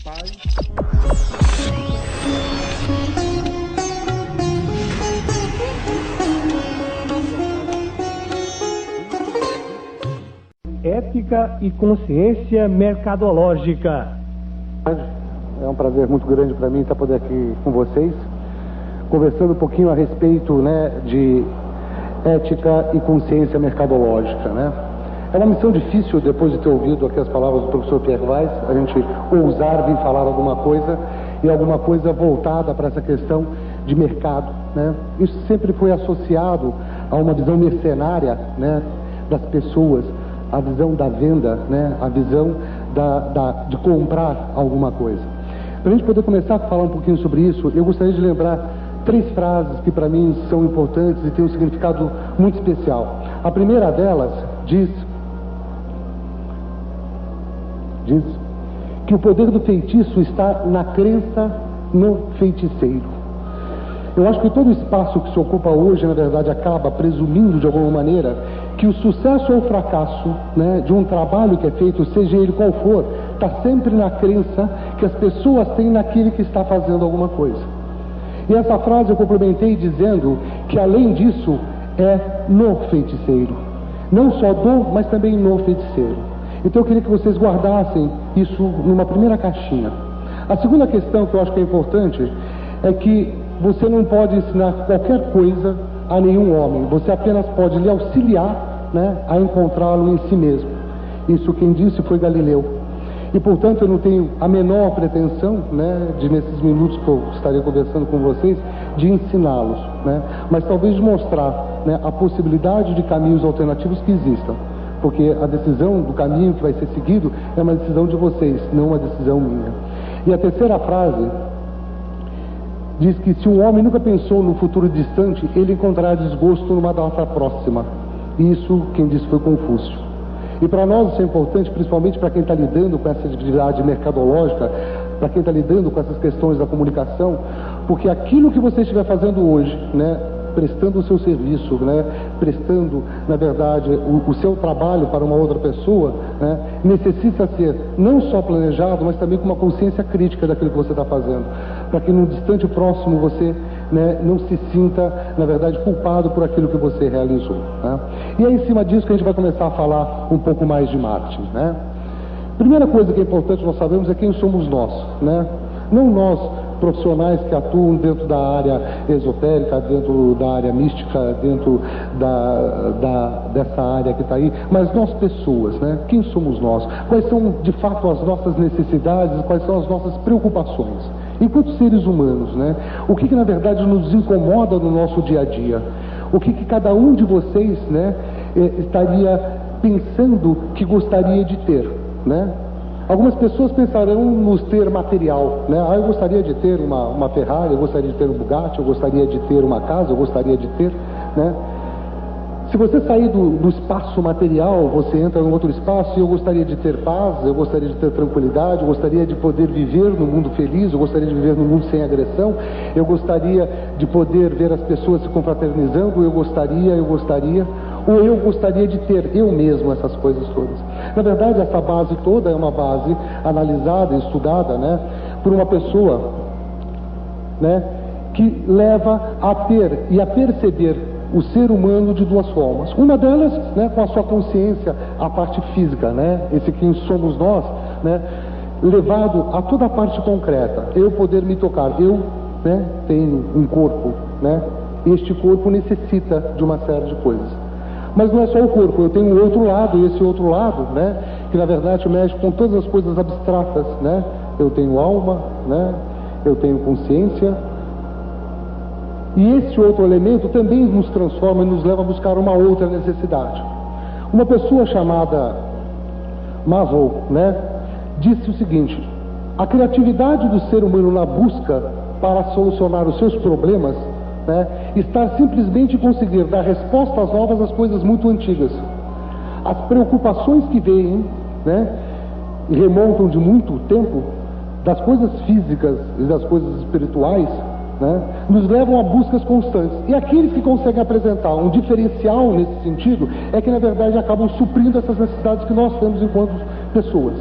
Pai. Ética e consciência mercadológica. É um prazer muito grande para mim estar poder aqui com vocês, conversando um pouquinho a respeito, de ética e consciência mercadológica, É uma missão difícil, depois de ter ouvido aqui as palavras do professor Pierre Weiss, a gente ousar vir falar alguma coisa e alguma coisa voltada para essa questão de mercado, Isso sempre foi associado a uma visão mercenária, das pessoas, a visão da venda, a visão de comprar alguma coisa. Para a gente poder começar a falar um pouquinho sobre isso, eu gostaria de lembrar 3 frases que para mim são importantes e têm um significado muito especial. A primeira delas diz que o poder do feitiço está na crença no feiticeiro. Eu acho que todo o espaço que se ocupa hoje, na verdade, acaba presumindo de alguma maneira que o sucesso ou o fracasso, de um trabalho que é feito, seja ele qual for, está sempre na crença que as pessoas têm naquele que está fazendo alguma coisa. E essa frase eu complementei dizendo que, além disso, é no feiticeiro. Não só do, mas também no feiticeiro. Então eu queria que vocês guardassem isso numa primeira caixinha. A segunda questão que eu acho que é importante é que você não pode ensinar qualquer coisa a nenhum homem. Você apenas pode lhe auxiliar, a encontrá-lo em si mesmo. Isso quem disse foi Galileu. E, portanto, eu não tenho a menor pretensão, de nesses minutos que eu estaria conversando com vocês, de ensiná-los, mas talvez de mostrar, a possibilidade de caminhos alternativos que existam. Porque a decisão do caminho que vai ser seguido é uma decisão de vocês, não uma decisão minha. E a terceira frase diz que se um homem nunca pensou no futuro distante, ele encontrará desgosto numa data próxima. E isso quem disse foi Confúcio. E para nós isso é importante, principalmente para quem está lidando com essa atividade mercadológica, para quem está lidando com essas questões da comunicação, porque aquilo que você estiver fazendo hoje, prestando o seu serviço, prestando, na verdade, o seu trabalho para uma outra pessoa, necessita ser não só planejado, mas também com uma consciência crítica daquilo que você está fazendo, para que no distante próximo você não se sinta, na verdade, culpado por aquilo que você realizou. E é em cima disso que a gente vai começar a falar um pouco mais de marketing. Primeira coisa que é importante nós sabemos é quem somos nós, não nós profissionais que atuam dentro da área esotérica, dentro da área mística, dentro dessa área que está aí, mas nós pessoas, Quem somos nós? Quais são de fato as nossas necessidades? Quais são as nossas preocupações? Enquanto seres humanos, O que na verdade nos incomoda no nosso dia a dia? O que cada um de vocês, estaria pensando que gostaria de ter, Algumas pessoas pensarão nos ter material, eu gostaria de ter uma Ferrari, eu gostaria de ter um Bugatti, eu gostaria de ter uma casa, eu gostaria de ter, Se você sair do espaço material, você entra em outro espaço, e eu gostaria de ter paz, eu gostaria de ter tranquilidade, eu gostaria de poder viver no mundo feliz, eu gostaria de viver no mundo sem agressão, eu gostaria de poder ver as pessoas se confraternizando, ou eu gostaria, ou eu gostaria de ter eu mesmo essas coisas todas. Na verdade, essa base toda é uma base analisada, estudada, por uma pessoa, que leva a ter e a perceber o ser humano de 2 formas. Uma delas, com a sua consciência, a parte física, esse quem somos nós, levado a toda a parte concreta. Eu poder me tocar, eu, tenho um corpo, Este corpo necessita de uma série de coisas. Mas não é só o corpo, eu tenho um outro lado, e esse outro lado, que na verdade mexe com todas as coisas abstratas, Eu tenho alma, Eu tenho consciência. E esse outro elemento também nos transforma e nos leva a buscar uma outra necessidade. Uma pessoa chamada Maslow, disse o seguinte: a criatividade do ser humano na busca para solucionar os seus problemas, está simplesmente em conseguir dar respostas novas às coisas muito antigas. As preocupações que vêm, e remontam de muito tempo, das coisas físicas e das coisas espirituais, nos levam a buscas constantes. E aqueles que conseguem apresentar um diferencial nesse sentido é que na verdade acabam suprindo essas necessidades que nós temos enquanto pessoas.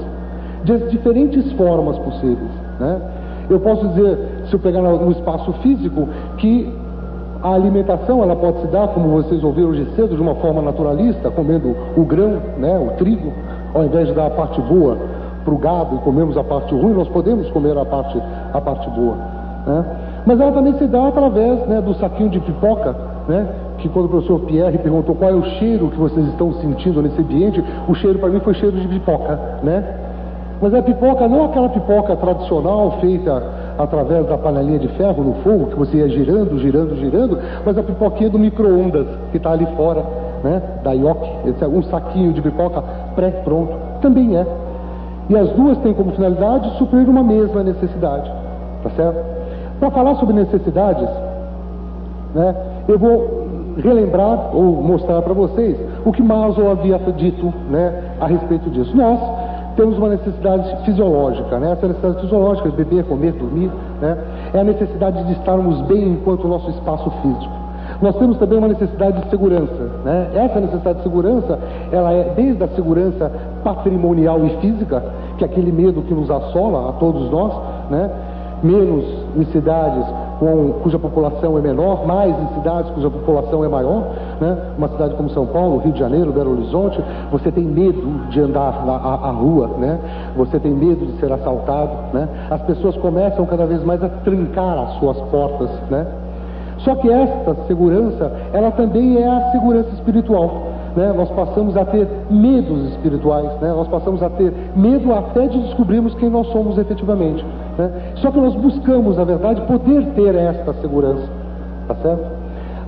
de diferentes formas possíveis, né? Eu posso dizer, se eu pegar no espaço físico, que a alimentação ela pode se dar, como vocês ouviram hoje cedo, de uma forma naturalista, comendo o grão, né, o trigo, ao invés de dar a parte boa para o gado e comemos a parte ruim, nós podemos comer a parte boa, né? Mas ela também se dá através, né, do saquinho de pipoca, né, que quando o professor Pierre perguntou qual é o cheiro que vocês estão sentindo nesse ambiente, o cheiro para mim foi cheiro de pipoca, né? Mas a pipoca não é aquela pipoca tradicional feita através da panelinha de ferro no fogo, que você ia girando, girando, girando, mas a pipoquinha do micro-ondas que está ali fora, né, da Yoki, um saquinho de pipoca pré-pronto, também é. E as duas têm como finalidade suprir uma mesma necessidade, tá certo? Para falar sobre necessidades, né, eu vou relembrar ou mostrar para vocês o que Maslow havia dito, né, a respeito disso. Nós temos uma necessidade fisiológica, né? Essa necessidade fisiológica de beber, comer, dormir, né? É a necessidade de estarmos bem enquanto o nosso espaço físico. Nós temos também uma necessidade de segurança, né? Essa necessidade de segurança, ela é desde a segurança patrimonial e física, que é aquele medo que nos assola a todos nós, né? Menos em cidades cuja população é menor, mais em cidades cuja população é maior, né? Uma cidade como São Paulo, Rio de Janeiro, Belo Horizonte, você tem medo de andar à rua, né? Você tem medo de ser assaltado, né? As pessoas começam cada vez mais a trancar as suas portas, né? Só que esta segurança, ela também é a segurança espiritual, né? Nós passamos a ter medos espirituais, né? Nós passamos a ter medo até de descobrirmos quem nós somos efetivamente, né? Só que nós buscamos, na verdade, poder ter esta segurança, tá certo?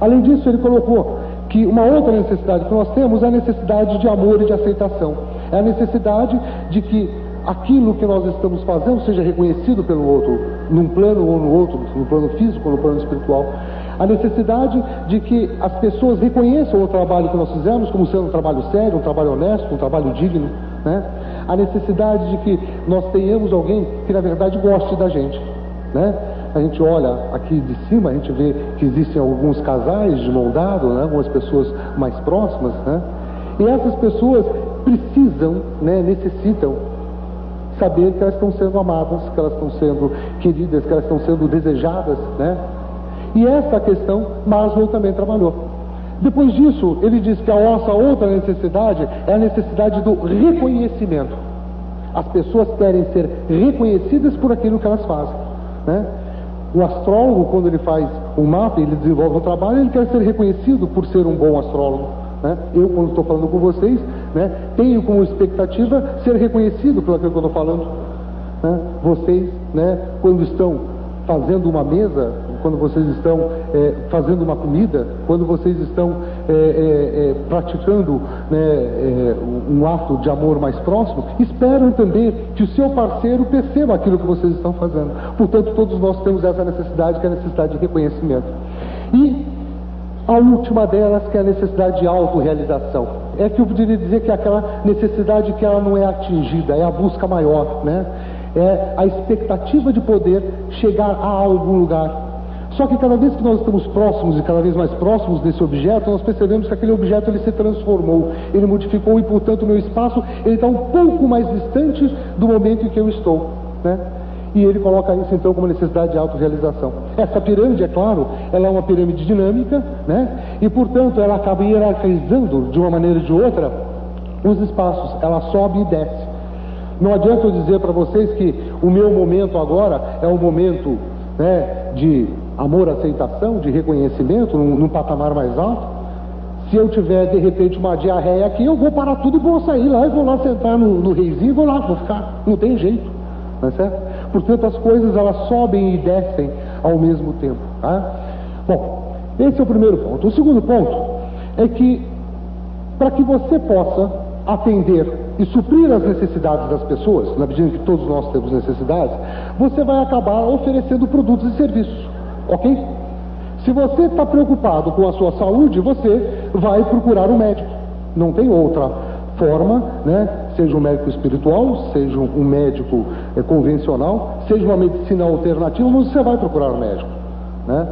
Além disso, ele colocou que uma outra necessidade que nós temos é a necessidade de amor e de aceitação. É a necessidade de que aquilo que nós estamos fazendo seja reconhecido pelo outro, num plano ou no outro, no plano físico ou no plano espiritual. A necessidade de que as pessoas reconheçam o trabalho que nós fizemos como sendo um trabalho sério, um trabalho honesto, um trabalho digno, né? A necessidade de que nós tenhamos alguém que na verdade goste da gente, né? A gente olha aqui de cima, a gente vê que existem alguns casais de mão dada, né? Algumas pessoas mais próximas, né? E essas pessoas precisam, né, necessitam saber que elas estão sendo amadas, que elas estão sendo queridas, que elas estão sendo desejadas, né? E essa questão Maslow também trabalhou. Depois disso, ele diz que a nossa outra necessidade é a necessidade do reconhecimento. As pessoas querem ser reconhecidas por aquilo que elas fazem, né? O astrólogo, quando ele faz um mapa, ele desenvolve um trabalho, ele quer ser reconhecido por ser um bom astrólogo, né? Eu, quando estou falando com vocês, né, tenho como expectativa ser reconhecido por aquilo que eu estou falando, né? Vocês, né, quando estão fazendo uma mesa, quando vocês estão fazendo uma comida, quando vocês estão praticando, né, um ato de amor mais próximo, esperam também que o seu parceiro perceba aquilo que vocês estão fazendo. Portanto, todos nós temos essa necessidade, que é a necessidade de reconhecimento. E a última delas, que é a necessidade de autorrealização. É que eu poderia dizer que é aquela necessidade que ela não é atingida, é a busca maior, né? É a expectativa de poder chegar a algum lugar. Só que cada vez que nós estamos próximos e cada vez mais próximos desse objeto, nós percebemos que aquele objeto ele se transformou, ele modificou e, portanto, o meu espaço ele está um pouco mais distante do momento em que eu estou, né? E ele coloca isso então como necessidade de autorrealização. Essa pirâmide, é claro, ela é uma pirâmide dinâmica, né? E, portanto, ela acaba hierarquizando de uma maneira ou de outra os espaços, ela sobe e desce. Não adianta eu dizer para vocês que o meu momento agora é um momento, né, de amor, aceitação, de reconhecimento, num patamar mais alto. Se eu tiver, de repente, uma diarreia aqui, eu vou parar tudo e vou sair lá, e vou lá sentar no reizinho e vou ficar. Não tem jeito, não é certo? Portanto, as coisas, elas sobem e descem ao mesmo tempo, tá? Bom, esse é o primeiro ponto. O segundo ponto é que, para que você possa atender e suprir as necessidades das pessoas, na medida em que todos nós temos necessidades, você vai acabar oferecendo produtos e serviços, ok? Se você está preocupado com a sua saúde, você vai procurar um médico. Não tem outra forma, né? Seja um médico espiritual, seja um médico convencional, seja uma medicina alternativa, mas você vai procurar um médico, né?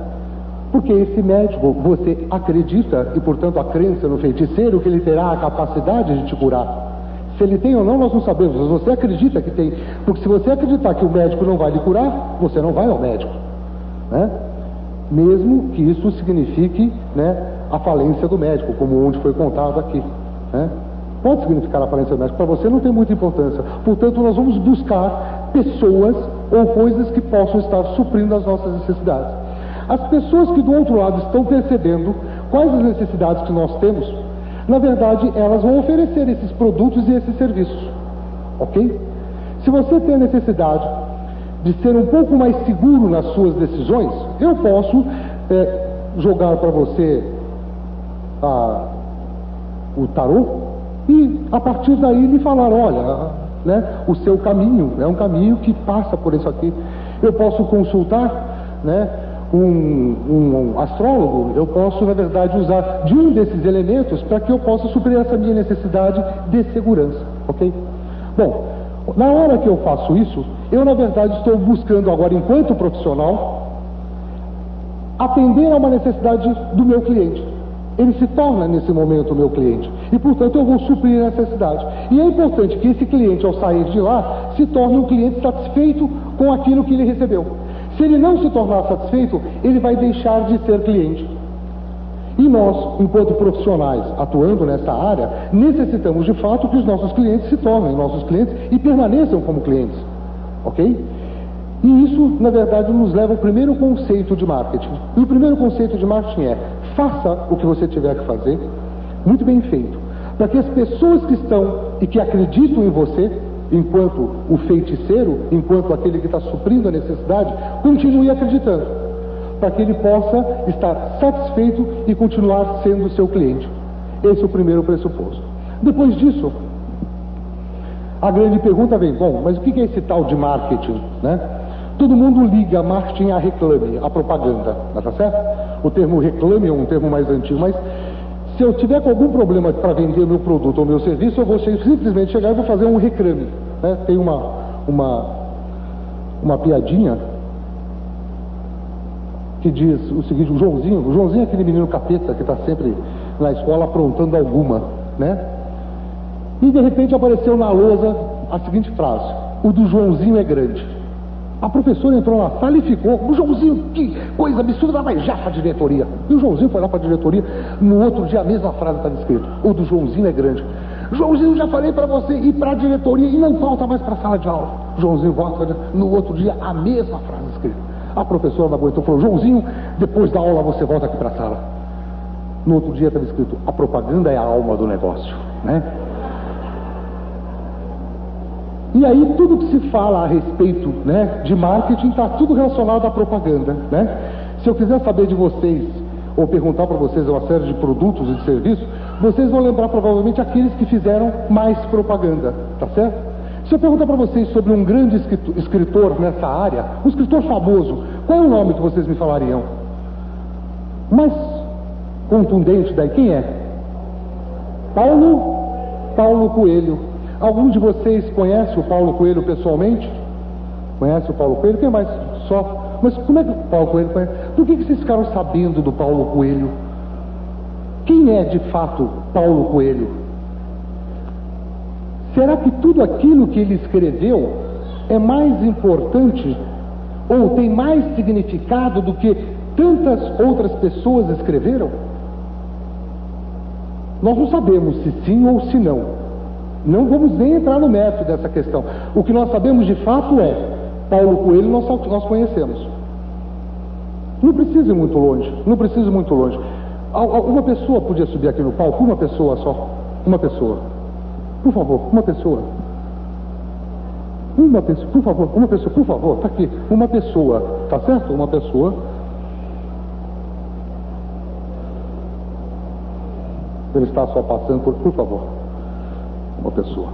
Porque esse médico, você acredita, e portanto a crença no feiticeiro, que ele terá a capacidade de te curar. Se ele tem ou não, nós não sabemos, mas você acredita que tem. Porque se você acreditar que o médico não vai lhe curar, você não vai ao médico, né? Mesmo que isso signifique, né, a falência do médico, como onde foi contado aqui, né? Pode significar a falência do médico, para você não tem muita importância. Portanto, nós vamos buscar pessoas ou coisas que possam estar suprindo as nossas necessidades. As pessoas que do outro lado estão percebendo quais as necessidades que nós temos, na verdade, elas vão oferecer esses produtos e esses serviços, ok? Se você tem a necessidade de ser um pouco mais seguro nas suas decisões, eu posso jogar para você o tarô e, a partir daí, lhe falar, olha, né, o seu caminho é um caminho que passa por isso aqui. Eu posso consultar, né, um astrólogo, eu posso, na verdade, usar de um desses elementos para que eu possa suprir essa minha necessidade de segurança, ok? Bom, na hora que eu faço isso, eu, na verdade, estou buscando agora, enquanto profissional, atender a uma necessidade do meu cliente. Ele se torna, nesse momento, o meu cliente. E, portanto, eu vou suprir a necessidade. E é importante que esse cliente, ao sair de lá, se torne um cliente satisfeito com aquilo que ele recebeu. Se ele não se tornar satisfeito, ele vai deixar de ser cliente. E nós, enquanto profissionais atuando nessa área, necessitamos de fato que os nossos clientes se tornem nossos clientes e permaneçam como clientes, ok? E isso, na verdade, nos leva ao primeiro conceito de marketing. E o primeiro conceito de marketing é: faça o que você tiver que fazer, muito bem feito, para que as pessoas que estão e que acreditam em você, enquanto o feiticeiro, enquanto aquele que está suprindo a necessidade, continue acreditando, para que ele possa estar satisfeito e continuar sendo seu cliente. Esse é o primeiro pressuposto. Depois disso, a grande pergunta vem: bom, mas o que é esse tal de marketing, né? Todo mundo liga marketing a reclame, a propaganda, tá certo? O termo reclame é um termo mais antigo, mas se eu tiver com algum problema para vender meu produto ou meu serviço, eu vou simplesmente chegar e vou fazer um reclame, né? Tem uma piadinha que diz o seguinte: o Joãozinho é aquele menino capeta que está sempre na escola aprontando alguma, né? E de repente apareceu na lousa a seguinte frase: o do Joãozinho é grande. A professora entrou na sala e ficou: o Joãozinho, que coisa absurda, mas já para a diretoria. E o Joãozinho foi lá para a diretoria. No outro dia a mesma frase estava escrita: o do Joãozinho é grande. Joãozinho, já falei para você ir para a diretoria e não volta mais para a sala de aula. Joãozinho volta, no outro dia a mesma frase escrita. A professora não aguentou, falou: Joãozinho, depois da aula você volta aqui para a sala. No outro dia estava escrito: a propaganda é a alma do negócio, né? E aí tudo que se fala a respeito, né, de marketing está tudo relacionado à propaganda, né? Se eu quiser saber de vocês, ou perguntar para vocês uma série de produtos e de serviços, vocês vão lembrar provavelmente aqueles que fizeram mais propaganda, tá certo? Se eu perguntar para vocês sobre um grande escritor nessa área, um escritor famoso, qual é o nome que vocês me falariam? Mais contundente daí, quem é? Paulo Coelho. Algum de vocês conhece o Paulo Coelho pessoalmente? Conhece o Paulo Coelho? Quem mais? Só. Mas como é que o Paulo Coelho conhece? Por que vocês ficaram sabendo do Paulo Coelho? Quem é de fato Paulo Coelho? Será que tudo aquilo que ele escreveu é mais importante ou tem mais significado do que tantas outras pessoas escreveram? Nós não sabemos se sim ou se não. Não vamos nem entrar no mérito dessa questão. O que nós sabemos de fato é: Paulo Coelho nós conhecemos. Não precisa ir muito longe. Não precisa ir muito longe. Uma pessoa podia subir aqui no palco? Uma pessoa só. Uma pessoa. Por favor, uma pessoa. Uma pessoa, por favor. Uma pessoa, por favor. Está aqui. Uma pessoa. Tá certo? Uma pessoa. Ele está só passando por favor. Uma pessoa.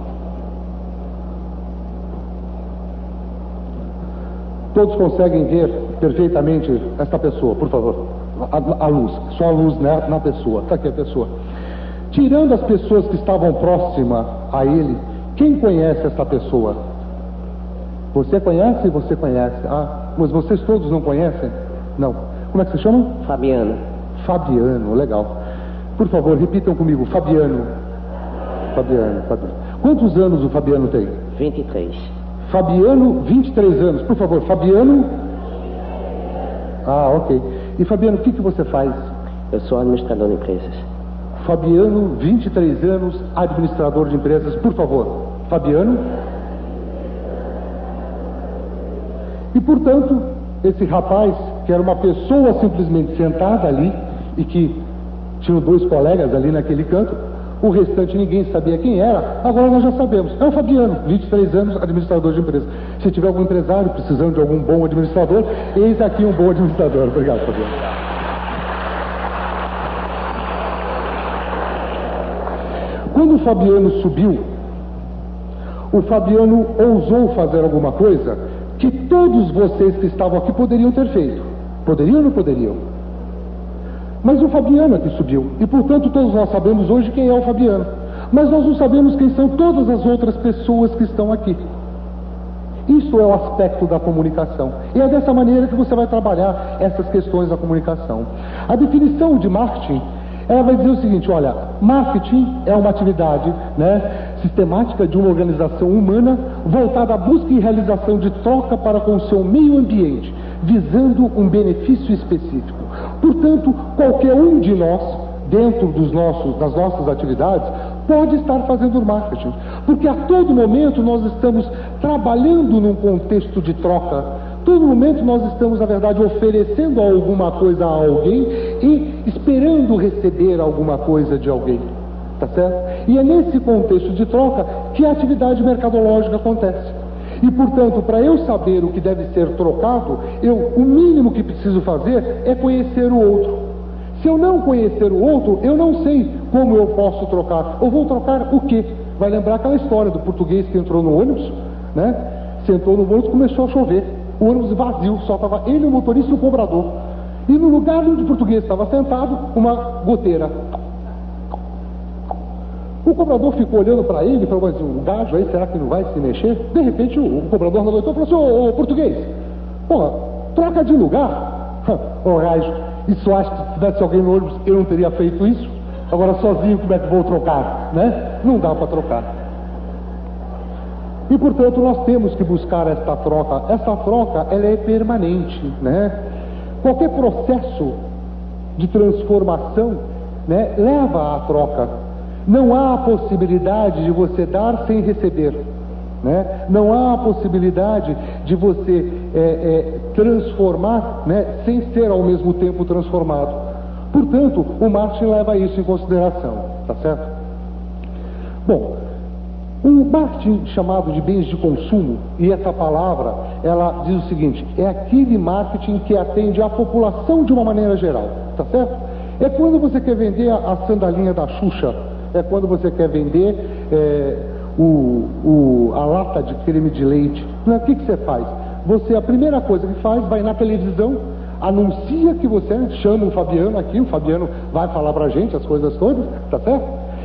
Todos conseguem ver perfeitamente esta pessoa, por favor. A luz, só a luz, né, na pessoa. Está aqui a pessoa. Tirando as pessoas que estavam próximas a ele, quem conhece essa pessoa? Você conhece? Você conhece. Ah, mas vocês todos não conhecem? Não. Como é que se chama? Fabiano. Fabiano, legal. Por favor, repitam comigo: Fabiano. Quantos anos o Fabiano tem? 23. Fabiano, 23 anos. Por favor, Fabiano. Ah, ok. E Fabiano, o que você faz? Eu sou administrador de empresas. Fabiano, 23 anos, administrador de empresas. Por favor, Fabiano. E, portanto, esse rapaz, que era uma pessoa simplesmente sentada ali, e que tinha 2 colegas ali naquele canto, o restante ninguém sabia quem era, agora nós já sabemos. É o Fabiano, 23 anos, administrador de empresa. Se tiver algum empresário precisando de algum bom administrador, eis aqui um bom administrador. Obrigado, Fabiano. Quando o Fabiano subiu, o Fabiano ousou fazer alguma coisa que todos vocês que estavam aqui poderiam ter feito. Poderiam ou não poderiam? Mas o Fabiano é que subiu. E, portanto, todos nós sabemos hoje quem é o Fabiano. Mas nós não sabemos quem são todas as outras pessoas que estão aqui. Isso é o aspecto da comunicação. E é dessa maneira que você vai trabalhar essas questões da comunicação. A definição de marketing, ela vai dizer o seguinte, olha, marketing é uma atividade, sistemática de uma organização humana voltada à busca e realização de troca para com o seu meio ambiente, visando um benefício específico. Portanto, qualquer um de nós, dentro das nossas atividades, pode estar fazendo marketing, porque a todo momento nós estamos trabalhando num contexto de troca. Todo momento nós estamos, na verdade, oferecendo alguma coisa a alguém e esperando receber alguma coisa de alguém, tá certo? E é nesse contexto de troca que a atividade mercadológica acontece. E, portanto, para eu saber o que deve ser trocado, o mínimo que preciso fazer é conhecer o outro. Se eu não conhecer o outro, eu não sei como eu posso trocar. Eu vou trocar o quê? Vai lembrar aquela história do português que entrou no ônibus, sentou no ônibus e começou a chover. O ônibus vazio, só estava ele, o motorista e o cobrador. E no lugar onde o português estava sentado, uma goteira. O cobrador ficou olhando para ele e falou assim, o gajo aí, será que não vai se mexer? De repente o cobrador levantou e falou assim, ô português, porra, troca de lugar. Ô gajo, isso acho que se tivesse alguém no ônibus eu não teria feito isso. Agora sozinho como é que vou trocar, Não dá para trocar. E portanto nós temos que buscar esta troca. Essa troca, ela é permanente, Qualquer processo de transformação, leva à troca. Não há possibilidade de você dar sem receber, Não há possibilidade de você transformar, sem ser ao mesmo tempo transformado. Portanto, o marketing leva isso em consideração, tá certo? Bom, o marketing chamado de bens de consumo, e essa palavra, ela diz o seguinte, é aquele marketing que atende à população de uma maneira geral, tá certo? É quando você quer vender a sandalinha da Xuxa, é quando você quer vender a lata de creme de leite. O que você faz? Você, a primeira coisa que faz, vai na televisão, anuncia que você chama o Fabiano aqui, o Fabiano vai falar pra gente as coisas todas, tá certo?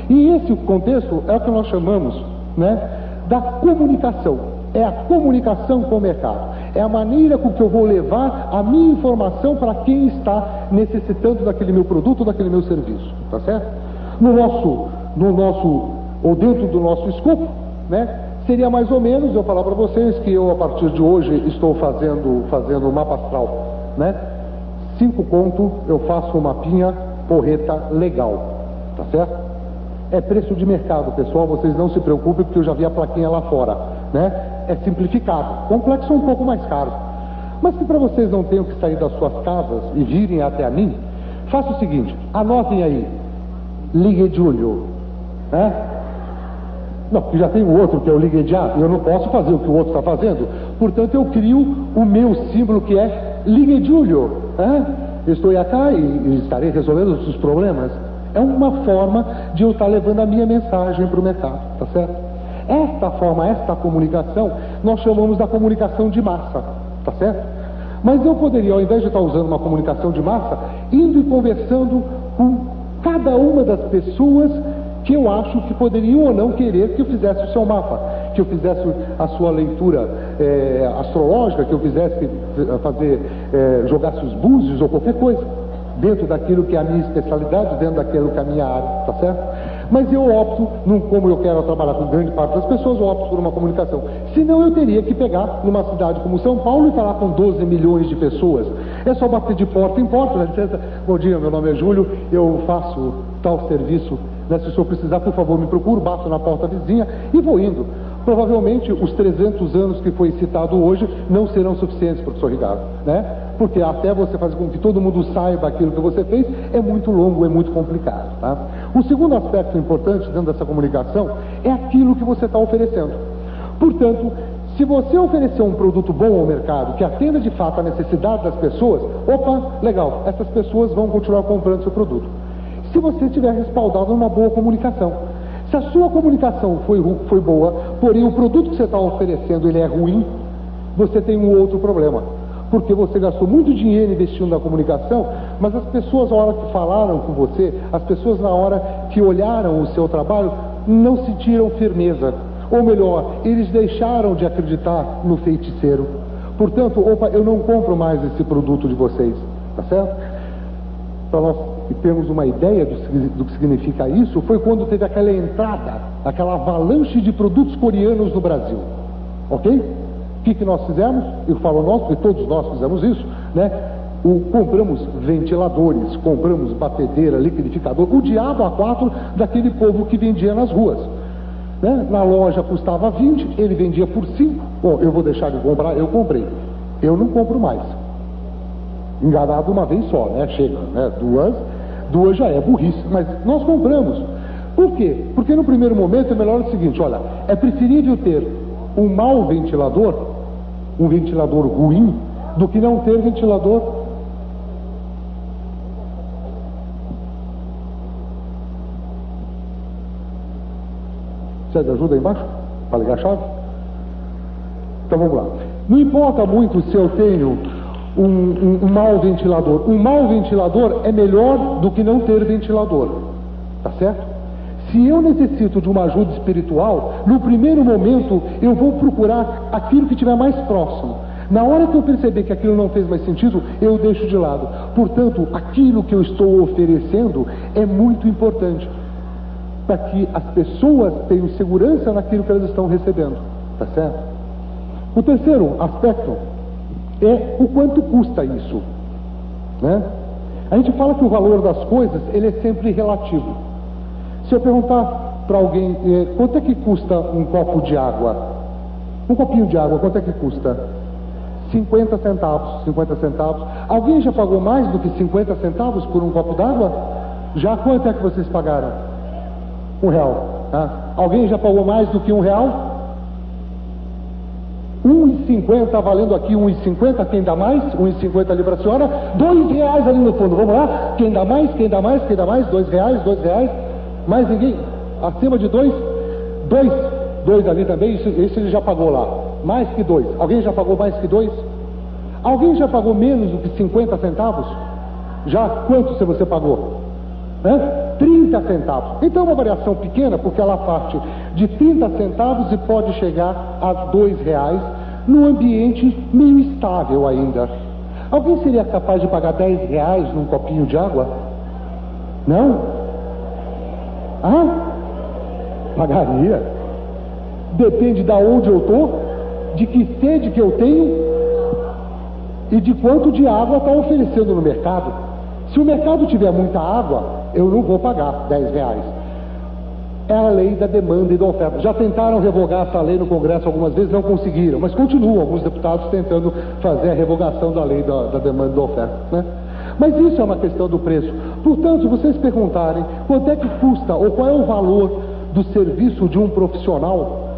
E esse contexto é o que nós chamamos, da comunicação. É a comunicação com o mercado. É a maneira com que eu vou levar a minha informação para quem está necessitando daquele meu produto, daquele meu serviço, tá certo? Ou dentro do nosso escopo, seria mais ou menos eu falar para vocês que eu, a partir de hoje, estou fazendo um mapa astral, 5 conto, eu faço um mapinha porreta legal, tá certo? É preço de mercado, pessoal, vocês não se preocupem porque eu já vi a plaquinha lá fora, É simplificado, complexo é um pouco mais caro, mas que para vocês não tenham que sair das suas casas e virem até a mim, faça o seguinte, anotem aí, Ligue Giulio, Não, porque já tem o outro que é o Ligue Già, e eu não posso fazer o que o outro está fazendo, portanto eu crio o meu símbolo que é Ligue Giulio, Eu estou aqui e estarei resolvendo os seus problemas. É uma forma de eu estar levando a minha mensagem para o mercado, tá certo? Esta forma, esta comunicação, nós chamamos da comunicação de massa, tá certo? Mas eu poderia, ao invés de estar usando uma comunicação de massa, indo e conversando com cada uma das pessoas que eu acho que poderiam ou não querer que eu fizesse o seu mapa, que eu fizesse a sua leitura astrológica, que eu fizesse jogasse os búzios ou qualquer coisa, dentro daquilo que é a minha especialidade, dentro daquilo que é a minha área, tá certo? Mas eu opto, como eu quero trabalhar com grande parte das pessoas, eu opto por uma comunicação. Senão eu teria que pegar numa cidade como São Paulo e falar com 12 milhões de pessoas. É só bater de porta em porta, né? Licença, bom dia, meu nome é Júlio, eu faço tal serviço, né? Se o senhor precisar, por favor, me procure, bato na porta vizinha e vou indo. Provavelmente os 300 anos que foi citado hoje não serão suficientes, professor Ricardo, né? Porque até você fazer com que todo mundo saiba aquilo que você fez é muito longo, é muito complicado, tá? O segundo aspecto importante dentro dessa comunicação é aquilo que você está oferecendo. Portanto, se você oferecer um produto bom ao mercado, que atenda de fato a necessidade das pessoas, opa, legal, essas pessoas vão continuar comprando seu produto. Se você estiver respaldado numa boa comunicação. Se a sua comunicação foi boa, porém o produto que você está oferecendo ele é ruim, você tem um outro problema. Porque você gastou muito dinheiro investindo na comunicação, mas as pessoas na hora que falaram com você, as pessoas na hora que olharam o seu trabalho, não sentiram firmeza. Ou melhor, eles deixaram de acreditar no feiticeiro. Portanto, opa, eu não compro mais esse produto de vocês, tá certo? Para nós termos uma ideia do que significa isso, foi quando teve aquela entrada, aquela avalanche de produtos coreanos no Brasil, ok? O que nós fizemos? Eu falo nós, porque todos nós fizemos isso, né? Compramos ventiladores, compramos batedeira, liquidificador, o diabo a quatro daquele povo que vendia nas ruas, né? Na loja custava 20, ele vendia por 5, bom, eu vou deixar de comprar, eu comprei, eu não compro mais. Enganado uma vez só, né? Chega, né? Duas já é burrice, mas nós compramos. Por quê? Porque no primeiro momento é melhor o seguinte, olha, é preferível ter um mau ventilador, um ventilador ruim, do que não ter ventilador. Precisa de ajuda aí embaixo? Para ligar a chave? Então vamos lá. Não importa muito se eu tenho um mau ventilador. Um mau ventilador é melhor do que não ter ventilador. Tá certo? Se eu necessito de uma ajuda espiritual, no primeiro momento eu vou procurar aquilo que estiver mais próximo. Na hora que eu perceber que aquilo não fez mais sentido, eu deixo de lado. Portanto, aquilo que eu estou oferecendo é muito importante para que as pessoas tenham segurança naquilo que elas estão recebendo. Tá certo? O terceiro aspecto é o quanto custa isso, né? A gente fala que o valor das coisas ele é sempre relativo. Se eu perguntar para alguém quanto é que custa um copo de água, um copinho de água, quanto é que custa? 50 centavos, 50 centavos. Alguém já pagou mais do que 50 centavos por um copo d'água? Já? Quanto é que vocês pagaram? R$1. Tá? Alguém já pagou mais do que R$1? 1,50 valendo aqui, 1,50, quem dá mais? 1,50 ali para a senhora, R$2 ali no fundo, vamos lá? Quem dá mais? Quem dá mais? Quem dá mais? R$2, mais ninguém? Acima de 2? 2 ali também, esse ele já pagou lá, mais que 2, alguém já pagou mais que 2? Alguém já pagou menos do que 50 centavos? Já? Quanto você pagou? 30 centavos. Então é uma variação pequena, porque ela parte de 30 centavos e pode chegar a R$2 num ambiente meio estável ainda. Alguém seria capaz de pagar R$10 num copinho de água? Não? Pagaria. Depende de onde eu estou, de que sede que eu tenho e de quanto de água está oferecendo no mercado. Se o mercado tiver muita água, eu não vou pagar R$10. É a lei da demanda e da oferta. Já tentaram revogar essa lei no Congresso algumas vezes, não conseguiram, mas continuam alguns deputados tentando fazer a revogação da lei da demanda e da oferta, né? Mas isso é uma questão do preço. Portanto, se vocês perguntarem quanto é que custa ou qual é o valor do serviço de um profissional,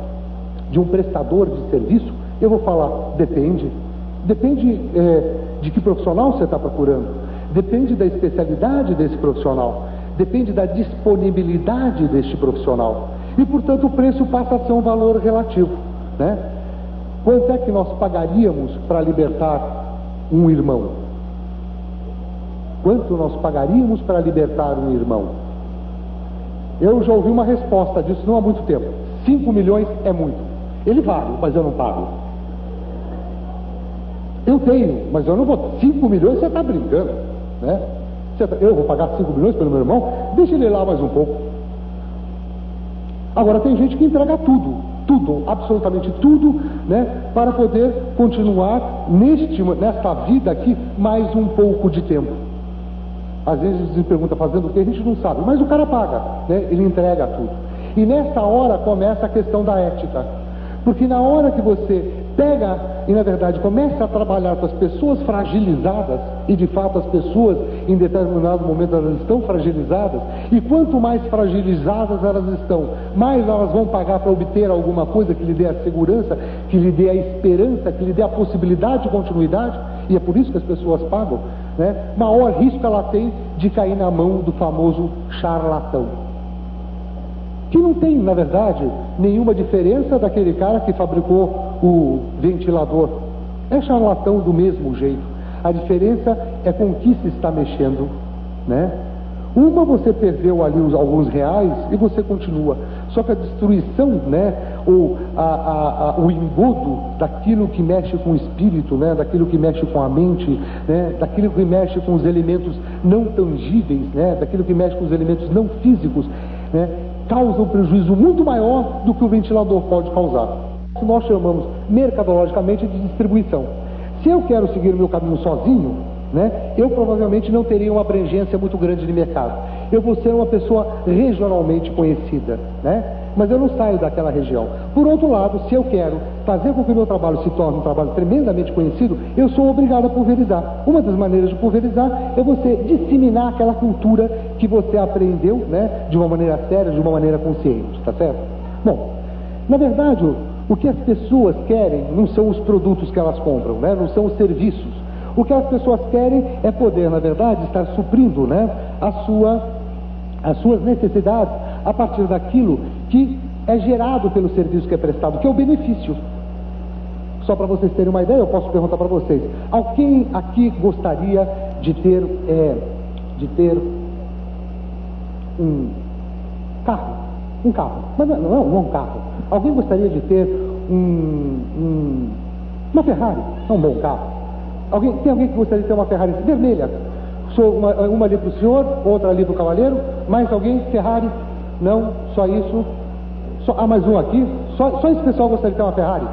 de um prestador de serviço, eu vou falar, depende. Depende de que profissional você está procurando. Depende da especialidade desse profissional. Depende da disponibilidade deste profissional. E, portanto, o preço passa a ser um valor relativo, né? Quanto é que nós pagaríamos para libertar um irmão? Quanto nós pagaríamos para libertar um irmão? Eu já ouvi uma resposta disso não há muito tempo. 5 milhões é muito. Ele vale, mas eu não pago. Eu tenho, mas eu não vou. 5 milhões você está brincando, né? Eu vou pagar 5 milhões pelo meu irmão? Deixa ele lá mais um pouco. Agora, tem gente que entrega tudo, absolutamente tudo, né, para poder continuar nesta vida aqui mais um pouco de tempo. Às vezes se pergunta fazendo o que, a gente não sabe, mas o cara paga, né, ele entrega tudo. E nessa hora começa a questão da ética, porque na hora que você pega e na verdade começa a trabalhar com as pessoas fragilizadas, e de fato as pessoas em determinado momento elas estão fragilizadas, e quanto mais fragilizadas elas estão, mais elas vão pagar para obter alguma coisa que lhe dê a segurança, que lhe dê a esperança, que lhe dê a possibilidade de continuidade, e é por isso que as pessoas pagam, né? Maior risco ela tem de cair na mão do famoso charlatão, que não tem, na verdade, nenhuma diferença daquele cara que fabricou o ventilador. É charlatão do mesmo jeito. A diferença é com o que se está mexendo, né? Uma você perdeu ali alguns reais e você continua. Só que a destruição, né, ou o engodo daquilo que mexe com o espírito, né, daquilo que mexe com a mente, né, daquilo que mexe com os elementos não tangíveis, né, daquilo que mexe com os elementos não físicos, né, causa um prejuízo muito maior do que o ventilador pode causar. Isso nós chamamos mercadologicamente de distribuição. Se eu quero seguir o meu caminho sozinho, né, eu provavelmente não teria uma abrangência muito grande de mercado. Eu vou ser uma pessoa regionalmente conhecida, né, mas eu não saio daquela região. Por outro lado, se eu quero fazer com que o meu trabalho se torne um trabalho tremendamente conhecido, eu sou obrigado a pulverizar. Uma das maneiras de pulverizar é você disseminar aquela cultura que você aprendeu, né, de uma maneira séria, de uma maneira consciente, tá certo? Bom, na verdade, o que as pessoas querem não são os produtos que elas compram, né, não são os serviços. O que as pessoas querem é poder, na verdade, estar suprindo, né, as suas necessidades a partir daquilo que é gerado pelo serviço que é prestado, que é o benefício. Só para vocês terem uma ideia, eu posso perguntar para vocês: alguém aqui gostaria de ter um carro? Um carro, mas não é um carro. Alguém gostaria de ter uma Ferrari? É um bom carro. Tem alguém que gostaria de ter uma Ferrari vermelha? Uma ali para o senhor, outra ali para o cavaleiro. Mais alguém? Ferrari? Não, só isso. Mais um aqui. Só esse pessoal gostaria de ter uma Ferrari?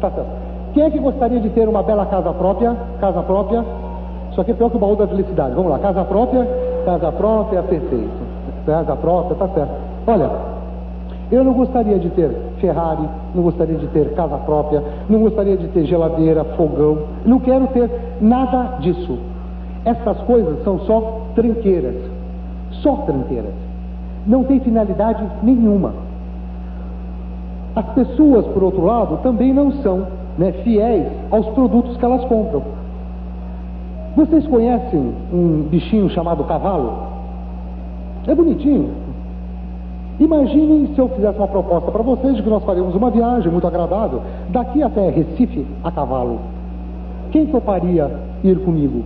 Tá certo. Quem é que gostaria de ter uma bela casa própria? Casa própria. Isso aqui é pior que o baú da felicidade. Vamos lá, casa própria, perfeito. Casa própria, tá certo. Olha, eu não gostaria de ter Ferrari, não gostaria de ter casa própria, não gostaria de ter geladeira, fogão, não quero ter nada disso. Essas coisas são só tranqueiras, não tem finalidade nenhuma. As pessoas, por outro lado, também não são, né, fiéis aos produtos que elas compram. Vocês conhecem um bichinho chamado cavalo? É bonitinho. Imaginem se eu fizesse uma proposta para vocês de que nós faríamos uma viagem muito agradável daqui até Recife a cavalo. Quem toparia ir comigo?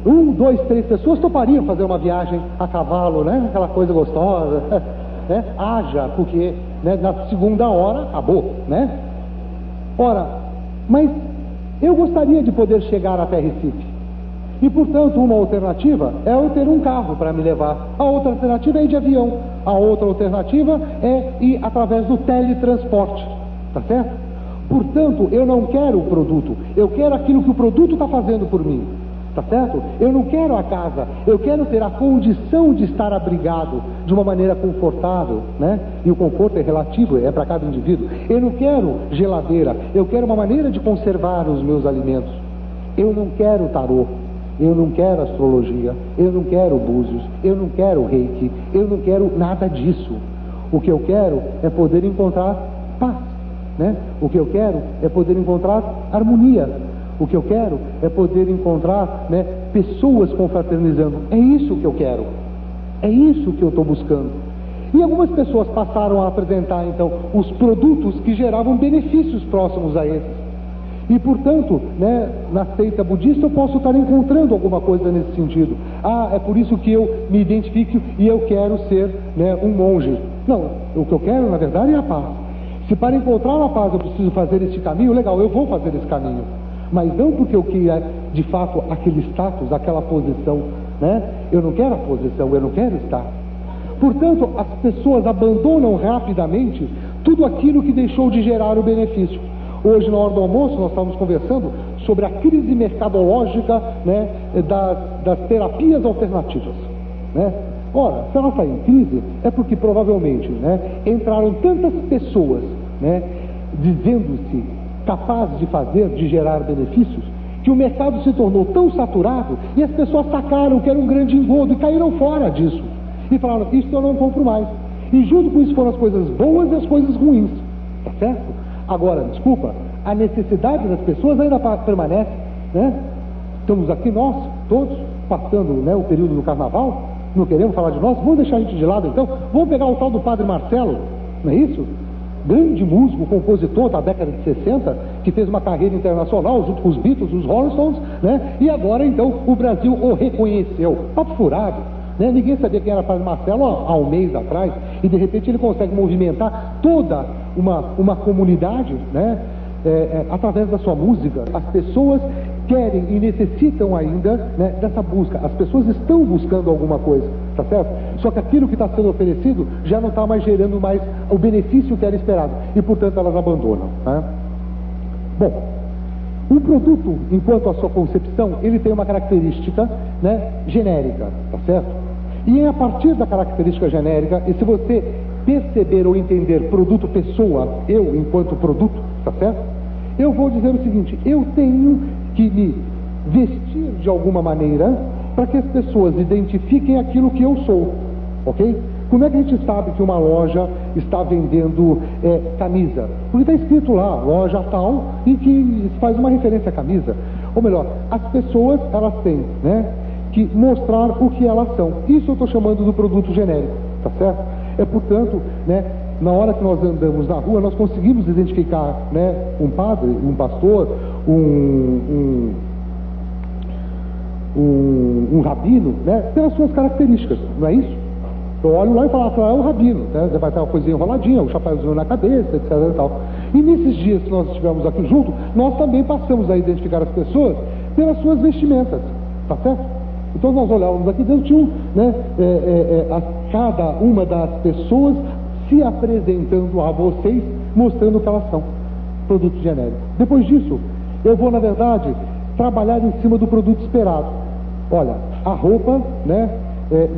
1, 2, 3 pessoas topariam fazer uma viagem a cavalo, né? Aquela coisa gostosa, né? Haja, porque, né, na segunda hora acabou, né? Ora, mas eu gostaria de poder chegar até Recife. E, portanto, uma alternativa é eu ter um carro para me levar. A outra alternativa é ir de avião. A outra alternativa é ir através do teletransporte. Tá certo? Portanto, eu não quero o produto. Eu quero aquilo que o produto está fazendo por mim. Tá certo? Eu não quero a casa. Eu quero ter a condição de estar abrigado de uma maneira confortável, né? E o conforto é relativo, é para cada indivíduo. Eu não quero geladeira. Eu quero uma maneira de conservar os meus alimentos. Eu não quero tarô. Eu não quero astrologia, eu não quero búzios, eu não quero reiki, eu não quero nada disso. O que eu quero é poder encontrar paz, né? O que eu quero é poder encontrar harmonia. O que eu quero é poder encontrar, né, pessoas confraternizando. É isso que eu quero. É isso que eu estou buscando. E algumas pessoas passaram a apresentar, então, os produtos que geravam benefícios próximos a esses. E, portanto, né, na seita budista eu posso estar encontrando alguma coisa nesse sentido. Ah, é por isso que eu me identifico e eu quero ser, né, um monge. Não, o que eu quero, na verdade, é a paz. Se para encontrar a paz eu preciso fazer esse caminho, legal, eu vou fazer esse caminho. Mas não porque eu queira, de fato, aquele status, aquela posição, né? Eu não quero a posição, eu não quero estar. Portanto, as pessoas abandonam rapidamente tudo aquilo que deixou de gerar o benefício. Hoje, na hora do almoço, nós estávamos conversando sobre a crise mercadológica, né, das terapias alternativas, né? Ora, se ela está em crise, é porque provavelmente, né, entraram tantas pessoas, né, dizendo-se capazes de fazer, de gerar benefícios, que o mercado se tornou tão saturado e as pessoas sacaram que era um grande engodo e caíram fora disso. E falaram, isso eu não compro mais. E junto com isso foram as coisas boas e as coisas ruins. Tá certo? Agora, desculpa, a necessidade das pessoas ainda permanece, né? Estamos aqui nós, todos, passando, né, o período do carnaval, não queremos falar de nós, vamos deixar a gente de lado então, vamos pegar o tal do Padre Marcelo, não é isso? Grande músico, compositor da década de 60, que fez uma carreira internacional junto com os Beatles, os Rolling Stones, né? E agora então o Brasil o reconheceu. Papo furado, né? Ninguém sabia quem era Padre Marcelo há um mês atrás, e de repente ele consegue movimentar toda uma comunidade, né? Através da sua música. As pessoas querem e necessitam ainda, né, dessa busca. As pessoas estão buscando alguma coisa, tá certo? Só que aquilo que está sendo oferecido já não está mais gerando mais o benefício que era esperado e, portanto, elas abandonam, né? Bom, um produto, enquanto a sua concepção, ele tem uma característica, né, genérica, tá certo? E é a partir da característica genérica, e se você perceber ou entender produto pessoa, eu enquanto produto, tá certo? Eu vou dizer o seguinte, eu tenho que me vestir de alguma maneira para que as pessoas identifiquem aquilo que eu sou, ok? Como é que a gente sabe que uma loja está vendendo camisa? Porque está escrito lá, loja tal, e que faz uma referência à camisa. Ou melhor, as pessoas, elas têm, né, que mostrar o que elas são. Isso eu estou chamando do produto genérico, tá certo? É, portanto, né, na hora que nós andamos na rua, nós conseguimos identificar, né, um padre, um pastor, um rabino, né, pelas suas características, não é isso? Eu olho lá e falo, é o rabino, né? Vai ter uma coisinha enroladinha, um chapéuzinho na cabeça, etc. E tal. E nesses dias que nós estivemos aqui junto, nós também passamos a identificar as pessoas pelas suas vestimentas, tá certo? Então nós olhávamos aqui dentro, tinha, né, cada uma das pessoas se apresentando a vocês, mostrando o que elas são, produto genérico. Depois disso, eu vou, na verdade, trabalhar em cima do produto esperado. Olha, a roupa, né,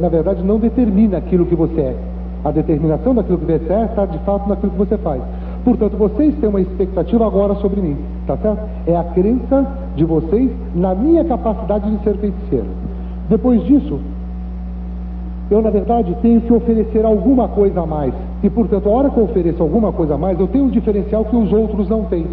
na verdade, não determina aquilo que você é. A determinação daquilo que você é está, de fato, naquilo que você faz. Portanto, vocês têm uma expectativa agora sobre mim, tá certo? É a crença de vocês na minha capacidade de ser feiticeiro. Depois disso, eu, na verdade, tenho que oferecer alguma coisa a mais. E, portanto, a hora que eu ofereço alguma coisa a mais, eu tenho um diferencial que os outros não têm.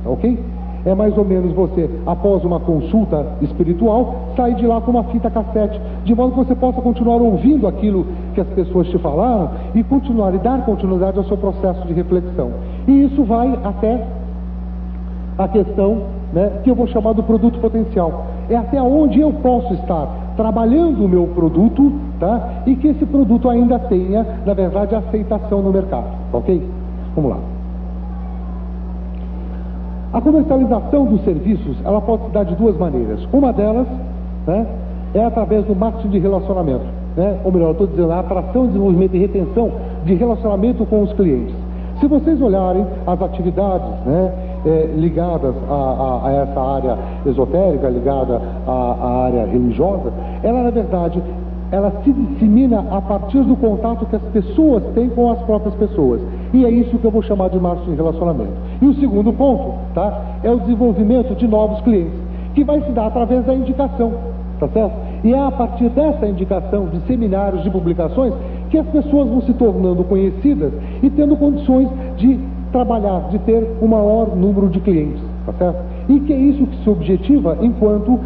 Ok? É mais ou menos você, após uma consulta espiritual, sair de lá com uma fita cassete, de modo que você possa continuar ouvindo aquilo que as pessoas te falaram e continuar e dar continuidade ao seu processo de reflexão. E isso vai até a questão, né, que eu vou chamar do produto potencial. É até onde eu posso estar trabalhando o meu produto, tá? E que esse produto ainda tenha, na verdade, aceitação no mercado, ok? Vamos lá. A comercialização dos serviços, ela pode se dar de duas maneiras. Uma delas, né, é através do marketing de relacionamento, né? Ou melhor, eu estou dizendo, a atração, desenvolvimento e retenção de relacionamento com os clientes. Se vocês olharem as atividades, né, ligadas a essa área esotérica, ligada à área religiosa, ela, na verdade, ela se dissemina a partir do contato que as pessoas têm com as próprias pessoas. E é isso que eu vou chamar de marketing de relacionamento. E o segundo ponto, tá, é o desenvolvimento de novos clientes, que vai se dar através da indicação, tá certo? E é a partir dessa indicação, de seminários, de publicações, que as pessoas vão se tornando conhecidas e tendo condições de trabalhar, de ter um maior número de clientes, tá certo? E que é isso que se objetiva enquanto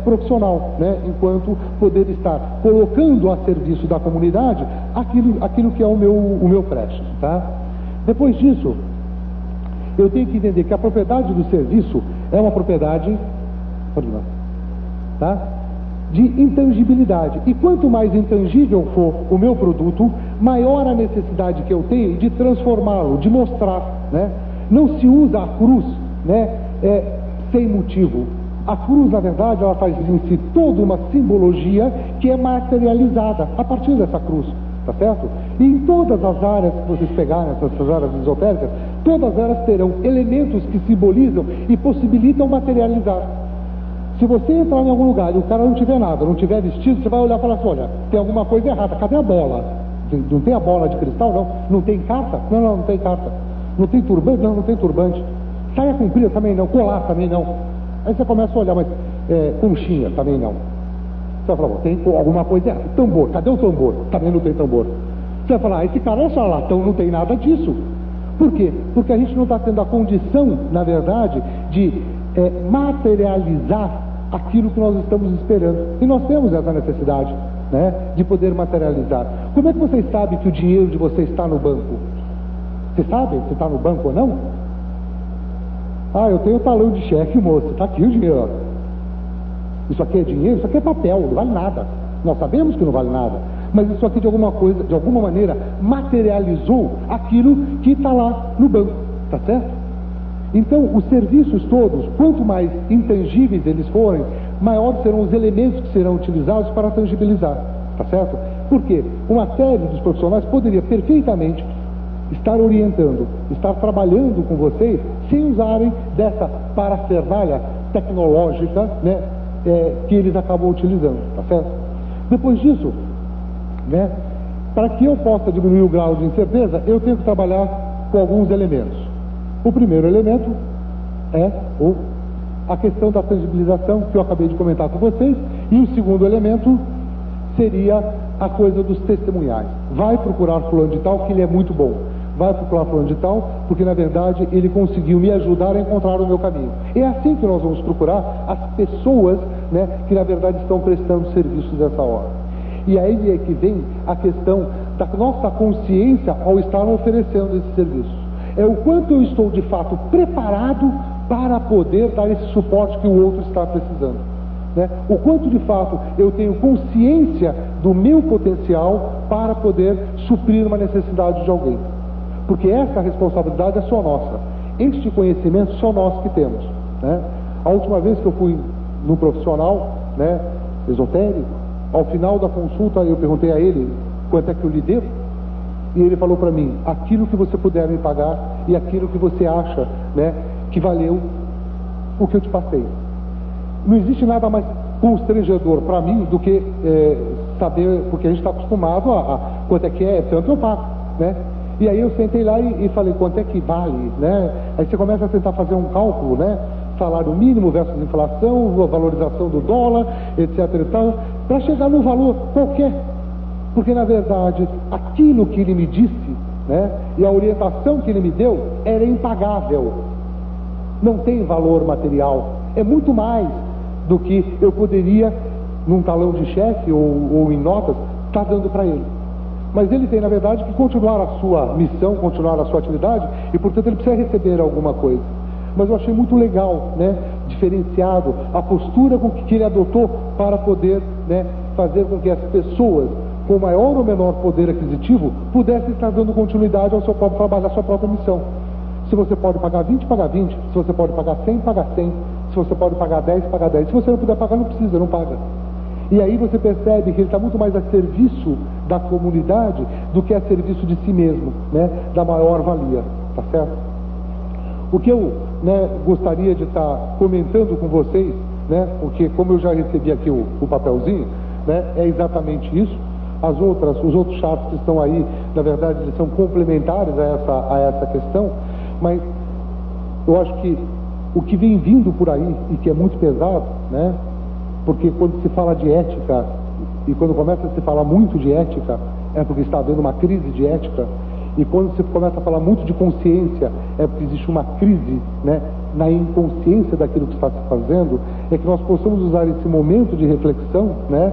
profissional, né? Enquanto poder estar colocando a serviço da comunidade aquilo que é o meu creche, tá? Depois disso, eu tenho que entender que a propriedade do serviço é uma propriedade, tá, de intangibilidade. E quanto mais intangível for o meu produto, maior a necessidade que eu tenho de transformá-lo, de mostrar, né? Não se usa a cruz, né, sem motivo. A cruz, na verdade, ela faz em si toda uma simbologia que é materializada a partir dessa cruz, tá certo? E em todas as áreas que vocês pegarem, essas áreas esotéricas, todas elas terão elementos que simbolizam e possibilitam materializar. Se você entrar em algum lugar e o cara não tiver nada, não tiver vestido, você vai olhar e falar assim, olha, tem alguma coisa errada, cadê a bola? Não tem a bola de cristal, não? Não tem carta? Não tem carta. Não tem turbante? Não tem turbante. Saia comprida também não, colar também não. Aí você começa a olhar, mas conchinha também não. Você vai falar, tem alguma coisa errada. Tambor, cadê o tambor? Também não tem tambor. Você vai falar, esse cara é charlatão, não tem nada disso. Por quê? Porque a gente não está tendo a condição, na verdade, de materializar aquilo que nós estamos esperando. E nós temos essa necessidade, né, de poder materializar. Como é que vocês sabem que o dinheiro de vocês está no banco? Vocês sabem se está no banco ou não? Ah, eu tenho talão de cheque, moço. Está aqui o dinheiro. Ó. Isso aqui é dinheiro? Isso aqui é papel, não vale nada. Nós sabemos que não vale nada. Mas isso aqui, de alguma maneira, materializou aquilo que está lá no banco. Tá certo? Então, os serviços todos, quanto mais intangíveis eles forem, maiores serão os elementos que serão utilizados para tangibilizar. Tá certo? Por quê? Uma série dos profissionais poderia perfeitamente estar orientando, estar trabalhando com vocês, sem usarem dessa parafernália tecnológica, né, que eles acabam utilizando. Tá certo? Depois disso, né, para que eu possa diminuir o grau de incerteza, eu tenho que trabalhar com alguns elementos. O primeiro elemento é a questão da tangibilização, que eu acabei de comentar com vocês, e o segundo elemento seria a coisa dos testemunhais. Vai procurar fulano de tal, que ele é muito bom. Vai procurar fulano de tal, porque na verdade ele conseguiu me ajudar a encontrar o meu caminho. É assim que nós vamos procurar as pessoas, né, que na verdade estão prestando serviços nessa hora. E aí é que vem a questão da nossa consciência ao estar oferecendo esses serviços. É o quanto eu estou de fato preparado para poder dar esse suporte que o outro está precisando, né? O quanto de fato eu tenho consciência do meu potencial para poder suprir uma necessidade de alguém. Porque essa responsabilidade é só nossa. Este conhecimento só nós que temos, né? A última vez que eu fui no profissional, né, esotérico, ao final da consulta eu perguntei a ele quanto é que eu lhe devo. E ele falou para mim, aquilo que você puder me pagar e aquilo que você acha, né, que valeu o que eu te passei. Não existe nada mais constrangedor para mim do que saber, porque a gente está acostumado a quanto é que é, tanto eu pago, né? E aí eu sentei lá e falei, quanto é que vale, né? Aí você começa a tentar fazer um cálculo, né? Salário mínimo versus inflação, valorização do dólar, etc e tal, para chegar num valor qualquer. Porque, na verdade, aquilo que ele me disse, né, e a orientação que ele me deu era impagável. Não tem valor material. É muito mais do que eu poderia, num talão de cheque ou em notas, estar dando para ele. Mas ele tem, na verdade, que continuar a sua missão, continuar a sua atividade, e, portanto, ele precisa receber alguma coisa. Mas eu achei muito legal, né, diferenciado, a postura com que ele adotou para poder, né, fazer com que as pessoas com maior ou menor poder aquisitivo, pudesse estar dando continuidade ao seu próprio trabalho, à sua própria missão. Se você pode pagar 20, paga 20. Se você pode pagar 100, paga 100. Se você pode pagar 10, paga 10. Se você não puder pagar, não precisa, não paga. E aí você percebe que ele está muito mais a serviço da comunidade do que a serviço de si mesmo, né? Da maior valia, tá certo? O que eu, né, gostaria de estar comentando com vocês, né, porque como eu já recebi aqui o papelzinho, né, é exatamente isso. Os outros charts que estão aí, na verdade, eles são complementares a essa questão, mas eu acho que o que vem vindo por aí, e que é muito pesado, né? Porque quando se fala de ética, e quando começa a se falar muito de ética, é porque está havendo uma crise de ética, e quando se começa a falar muito de consciência, é porque existe uma crise, né, na inconsciência daquilo que está se fazendo, é que nós possamos usar esse momento de reflexão, né,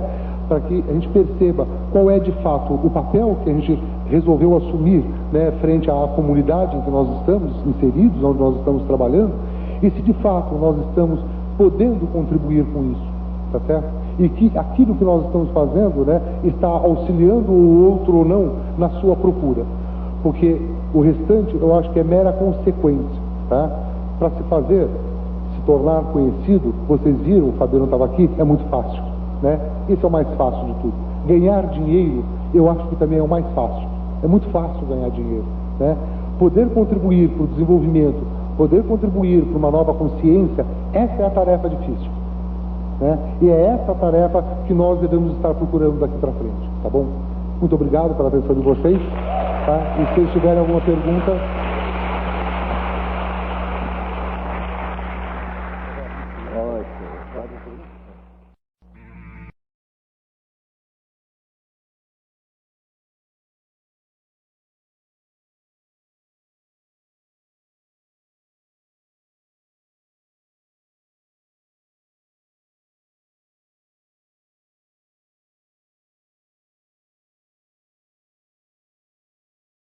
para que a gente perceba qual é de fato o papel que a gente resolveu assumir, né, frente à comunidade em que nós estamos inseridos, onde nós estamos trabalhando, e se de fato nós estamos podendo contribuir com isso, tá certo? E que aquilo que nós estamos fazendo, né, está auxiliando o outro ou não na sua procura, porque o restante eu acho que é mera consequência, tá? Para se fazer, se tornar conhecido, vocês viram, o Fabiano estava aqui, é muito fácil, né? Esse é o mais fácil de tudo. Ganhar dinheiro, eu acho que também é o mais fácil. É muito fácil ganhar dinheiro, né? Poder contribuir para o desenvolvimento, poder contribuir para uma nova consciência, essa é a tarefa difícil, né? E é essa a tarefa que nós devemos estar procurando daqui para frente, tá bom? Muito obrigado pela atenção de vocês, tá? E se vocês tiverem alguma pergunta...